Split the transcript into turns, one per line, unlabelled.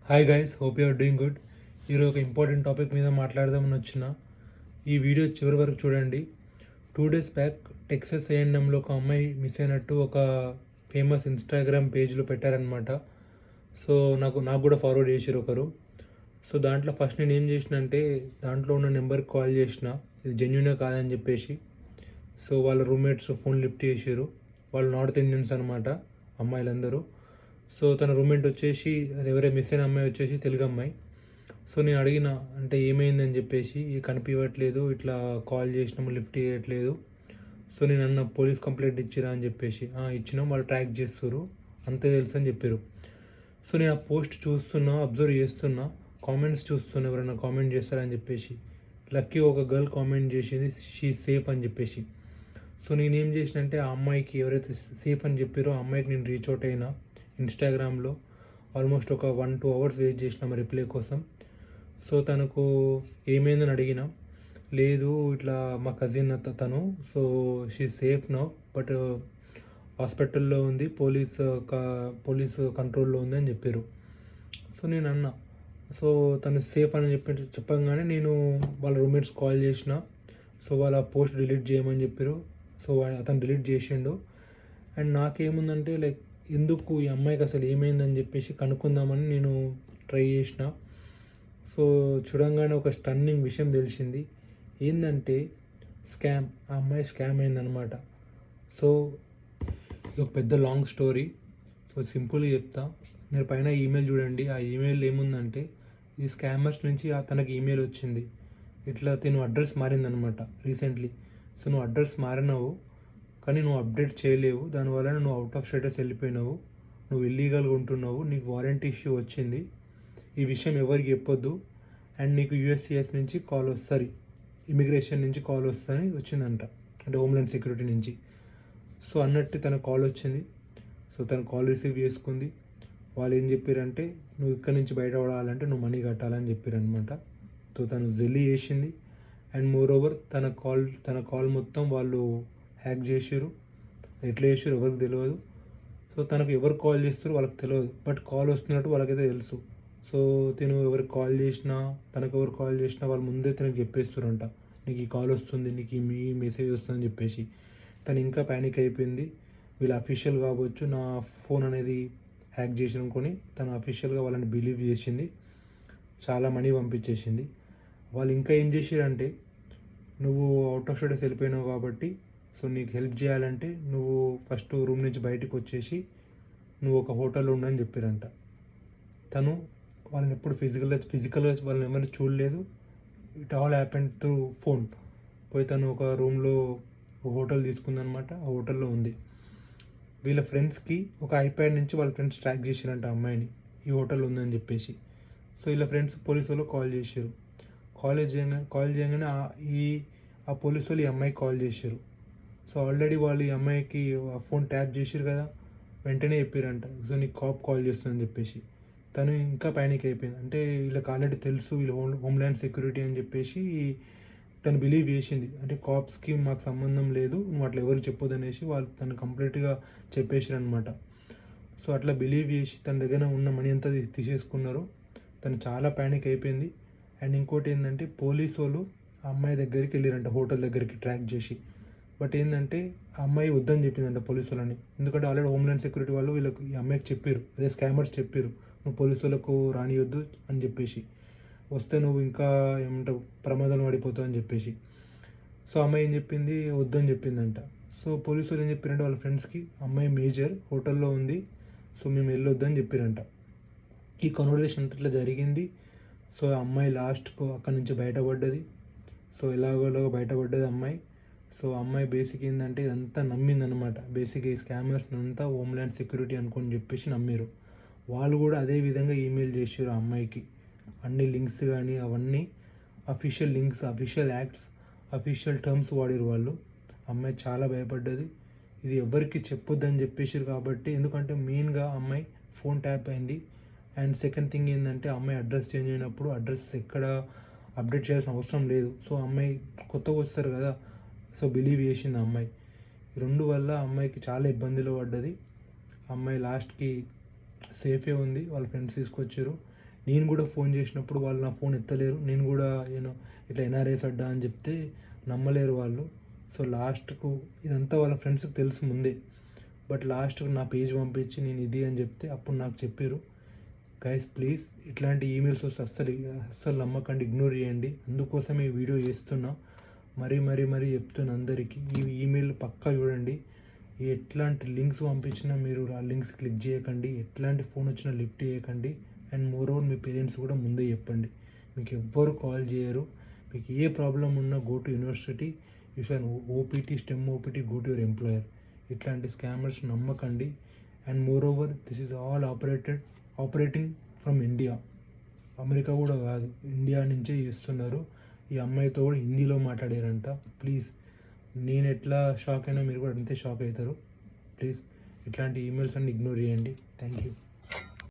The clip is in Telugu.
Hi guys, hope you are doing good. ఈరోజు ఒక ఇంపార్టెంట్ టాపిక్ మీద మాట్లాడదామని వచ్చిన. ఈ వీడియో చివరి వరకు చూడండి. 2 days బ్యాక్ టెక్సస్ A&Mలో ఒక అమ్మాయి మిస్ అయినట్టు ఒక ఫేమస్ ఇన్స్టాగ్రామ్ పేజ్లో పెట్టారనమాట. సో నాకు కూడా ఫార్వర్డ్ చేసారు ఒకరు. సో దాంట్లో ఫస్ట్ నేను ఏం చేసిన అంటే దాంట్లో ఉన్న నెంబర్కి కాల్ చేసిన, ఇది జెన్యునే కాదని చెప్పేసి. సో వాళ్ళ రూమ్మేట్స్ ఫోన్ లిఫ్ట్ చేసారు. వాళ్ళు నార్త్ ఇండియన్స్ అనమాట, అమ్మాయిలందరూ. సో తన రూమ్మేట్ వచ్చేసి అది ఎవరే మిస్ అయిన అమ్మాయి వచ్చేసి తెలుగు అమ్మాయి. సో నేను అడిగిన అంటే ఏమైందని చెప్పేసి, కనిపించట్లేదు, ఇట్లా కాల్ చేసినాము లిఫ్ట్ చేయట్లేదు. సో నేను అన్న పోలీస్ కంప్లైంట్ ఇచ్చిరా అని చెప్పేసి, ఇచ్చినాం, వాళ్ళు ట్రాక్ చేస్తారు అంతే తెలుసు అని చెప్పారు. సో నేను ఆ పోస్ట్ చూస్తున్నా, అబ్జర్వ్ చేస్తున్నా, కామెంట్స్ చూస్తున్నా ఎవరైనా కామెంట్ చేస్తారని చెప్పేసి. లక్కీ ఒక గర్ల్ కామెంట్ చేసింది, షీ సేఫ్ అని చెప్పేసి. సో నేనేం చేసిన అంటే ఆ అమ్మాయికి ఎవరైతే సేఫ్ అని చెప్పారో ఆ అమ్మాయికి నేను రీచ్ అవుట్ అయినా ఇన్స్టాగ్రామ్లో. ఆల్మోస్ట్ ఒక 1-2 hours వెయిట్ చేసిన రిప్లై కోసం. సో తనకు ఏమైందని అడిగిన, లేదు ఇట్లా మా కజిన్ తను, so she safe now, but హాస్పిటల్లో ఉంది, పోలీసు కంట్రోల్లో ఉంది అని చెప్పారు. సో నేను అన్నా, సో తను సేఫ్ అని చెప్పగానే నేను వాళ్ళ రూమ్మేట్స్ కాల్ చేసిన. సో వాళ్ళ పోస్ట్ డిలీట్ చేయమని చెప్పారు. సో అతను డిలీట్ చేసిండు. అండ్ నాకేముందంటే లైక్ ఎందుకు ఈ అమ్మాయికి అసలు ఏమైందని చెప్పేసి కనుక్కుందామని నేను ట్రై చేసిన. సో చూడంగానే ఒక స్టన్నింగ్ విషయం తెలిసింది. ఏంటంటే స్కామ్, ఆ అమ్మాయి స్కామ్ అయిందనమాట. సో ఇది ఒక పెద్ద లాంగ్ స్టోరీ. సో సింపుల్గా చెప్తా, మీరు పైన ఈమెయిల్ చూడండి. ఆ ఈమెయిల్ ఏముందంటే ఈ స్కామర్స్ నుంచి తనకి ఈమెయిల్ వచ్చింది, ఇట్లా తిను అడ్రస్ మారిందనమాట రీసెంట్లీ. సో నువ్వు అడ్రస్ మారినావు కానీ నువ్వు అప్డేట్ చేయలేవు, దానివల్ల నువ్వు అవుట్ ఆఫ్ స్టేటస్ వెళ్ళిపోయినావు, నువ్వు ఇల్లీగల్గా ఉంటున్నావు, నీకు వారంటీ ఇష్యూ వచ్చింది, ఈ విషయం ఎవరికి చెప్పొద్దు, అండ్ నీకు USCIS నుంచి కాల్ వస్తుంది, ఇమిగ్రేషన్ నుంచి కాల్ వస్తుందని వచ్చిందంట, అంటే హోమ్లాండ్ సెక్యూరిటీ నుంచి. సో అన్నట్టు తన కాల్ వచ్చింది. సో తన కాల్ రిసీవ్ చేసుకుంది. వాళ్ళు ఏం చెప్పారంటే నువ్వు ఇక్కడి నుంచి బయట పడాలంటే నువ్వు మనీ కట్టాలని చెప్పారనమాట. సో తను జెల్లీ చేసింది. అండ్ మోర్ ఓవర్ తన కాల్ మొత్తం వాళ్ళు హ్యాక్ చేసారు. ఎట్లా చేసారు ఎవరికి తెలియదు. సో తనకు ఎవరు కాల్ చేస్తారో వాళ్ళకి తెలియదు, బట్ కాల్ వస్తున్నట్టు వాళ్ళకైతే తెలుసు. సో తిను ఎవరికి కాల్ చేసినా, తనకు ఎవరు కాల్ చేసినా వాళ్ళు ముందే తనకు చెప్పేస్తారంట, నీకు ఈ కాల్ వస్తుంది, నీకు ఈ మెసేజ్ వస్తుందని చెప్పేసి. తను ఇంకా ప్యానిక్ అయిపోయింది. వీళ్ళు అఫీషియల్ కావచ్చు, నా ఫోన్ అనేది హ్యాక్ చేసి అనుకొని తను అఫీషియల్గా వాళ్ళని బిలీవ్ చేసింది, చాలా మనీ పంపించేసింది. వాళ్ళు ఇంకా ఏం చేసారంటే, నువ్వు అవుట్ ఆఫ్ స్టేటస్ వెళ్ళిపోయినావు కాబట్టి సో నీకు హెల్ప్ చేయాలంటే నువ్వు ఫస్ట్ రూమ్ నుంచి బయటకు వచ్చేసి నువ్వు ఒక హోటల్లో ఉండని చెప్పారంట. తను వాళ్ళని ఎప్పుడు ఫిజికల్గా వాళ్ళని ఎవరిని చూడలేదు. It all happen through phone. పోయి తను ఒక రూమ్లో ఒక హోటల్ తీసుకుందనమాట, ఆ హోటల్లో ఉంది. వీళ్ళ ఫ్రెండ్స్కి ఒక ఐప్యాడ్ నుంచి వాళ్ళ ఫ్రెండ్స్ ట్రాక్ చేశారంట అమ్మాయిని, ఈ హోటల్ ఉందని చెప్పేసి. సో వీళ్ళ ఫ్రెండ్స్ పోలీసు వాళ్ళు కాల్ చేశారు. కాల్ చేయగానే ఆ పోలీసు వాళ్ళు ఈ అమ్మాయికి కాల్ చేశారు. సో ఆల్రెడీ వాళ్ళు ఈ అమ్మాయికి ఫోన్ ట్యాప్ చేసారు కదా, వెంటనే చెప్పారంట, సో నీకు కాప్ కాల్ చేస్తుందని చెప్పేసి. తను ఇంకా ప్యానిక్ అయిపోయింది. అంటే వీళ్ళకి ఆల్రెడీ తెలుసు వీళ్ళు హోమ్లాండ్ సెక్యూరిటీ అని చెప్పేసి తను బిలీవ్ చేసింది. అంటే కాప్స్కి మాకు సంబంధం లేదు, నువ్వు అట్లా ఎవరికి చెప్పొద్దు అనేసి వాళ్ళు తను కంప్లీట్గా చెప్పేసారు అనమాట. సో అట్లా బిలీవ్ చేసి తన దగ్గర ఉన్న మనీ అంతా తీసేసుకున్నారు. తను చాలా ప్యానిక్ అయిపోయింది. అండ్ ఇంకోటి ఏంటంటే పోలీసు వాళ్ళు ఆ అమ్మాయి దగ్గరికి వెళ్ళారంట, హోటల్ దగ్గరికి ట్రాక్ చేసి. బట్ ఏంటంటే ఆ అమ్మాయి వద్దని చెప్పిందంట పోలీసు వాళ్ళని. ఎందుకంటే ఆల్రెడీ హోమ్లాండ్ సెక్యూరిటీ వాళ్ళు వీళ్ళకి ఈ అమ్మాయికి చెప్పారు, అదే స్కామర్స్ చెప్పారు, నువ్వు పోలీసు వాళ్ళకు రానియొద్దు అని చెప్పేసి, వస్తే నువ్వు ఇంకా ఏమంటావు ప్రమాదం పడిపోతావు అని చెప్పేసి. సో అమ్మాయి ఏం చెప్పింది, వద్దని చెప్పిందంట. సో పోలీసు వాళ్ళు ఏం చెప్పారంటే వాళ్ళ ఫ్రెండ్స్కి, అమ్మాయి మేజర్ హోటల్లో ఉంది, సో మేము వెళ్ళొద్దని చెప్పారంట. ఈ కన్వర్జేషన్ అంతట్లో జరిగింది. సో అమ్మాయి లాస్ట్కు అక్కడి నుంచి బయటపడ్డది. సో ఎలాగోలాగో బయటపడ్డది అమ్మాయి. సో అమ్మాయి బేసిక్ ఏంటంటే ఇదంతా నమ్మిందనమాట. బేసిక్ ఈ స్కామర్స్ అంతా హోమ్లాండ్ సెక్యూరిటీ అనుకొని చెప్పేసి నమ్మారు. వాళ్ళు కూడా అదే విధంగా ఈమెయిల్ చేసారు ఆ అమ్మాయికి. అన్ని లింక్స్ కానీ అవన్నీ official links, official acts, official terms వాడారు వాళ్ళు. అమ్మాయి చాలా భయపడ్డది. ఇది ఎవరికి చెప్పొద్దని చెప్పేసారు కాబట్టి, ఎందుకంటే మెయిన్గా అమ్మాయి ఫోన్ ట్యాప్ అయింది. అండ్ సెకండ్ థింగ్ ఏంటంటే అమ్మాయి అడ్రస్ చేంజ్ అయినప్పుడు అడ్రస్ ఎక్కడ అప్డేట్ చేయాల్సిన అవసరం లేదు. సో అమ్మాయి కొత్తగా వస్తారు కదా, సో బిలీవ్ చేసింది అమ్మాయి. ఈ రెండు వల్ల అమ్మాయికి చాలా ఇబ్బందిలో పడ్డది. అమ్మాయి లాస్ట్కి సేఫే ఉంది, వాళ్ళ ఫ్రెండ్స్ తీసుకొచ్చారు. నేను కూడా ఫోన్ చేసినప్పుడు వాళ్ళు నా ఫోన్ ఎత్తలేరు. నేను కూడా ఇట్లా ఎన్ఆర్ఐస్ అడ్డా అని చెప్తే నమ్మలేరు వాళ్ళు. సో లాస్ట్కు ఇదంతా వాళ్ళ ఫ్రెండ్స్కి తెలుసు ముందే. బట్ లాస్ట్కు నా పేజ్ పంపించి నేను ఇది అని చెప్తే అప్పుడు నాకు చెప్పారు, గైస్ ప్లీజ్ ఇట్లాంటి ఈమెయిల్స్ వస్తే అస్సలు నమ్మకండి, ఇగ్నోర్ చేయండి. అందుకోసం ఈ వీడియో చేస్తున్నా. మరీ చెప్తున్నా అందరికీ, ఈ ఈమెయిల్ పక్కా చూడండి. ఎట్లాంటి లింక్స్ పంపించినా మీరు ఆ లింక్స్ క్లిక్ చేయకండి. ఎట్లాంటి ఫోన్ వచ్చినా లిఫ్ట్ చేయకండి. And more over me parents కూడా ముందే చెప్పండి. మీకు ఎవ్వరు కాల్ చేయరు. మీకు ఏ ప్రాబ్లం ఉన్నా go to university, if an OPT, stem OPT, go to your employer. ఇట్లాంటి స్కామర్స్ నమ్మకండి. And more over this is all operating from India. America కూడా కాదు, ఇండియా నుంచే చేస్తున్నారు. ఈ అమ్మాయితో కూడా హిందీలో మాట్లాడారంట. ప్లీజ్, నేను ఎట్లా షాక్ అయినా మీరు కూడా అంతే షాక్ అవుతారు. ప్లీజ్ ఇట్లాంటి ఈమెయిల్స్ అన్ని ఇగ్నోర్ చేయండి. Thank you.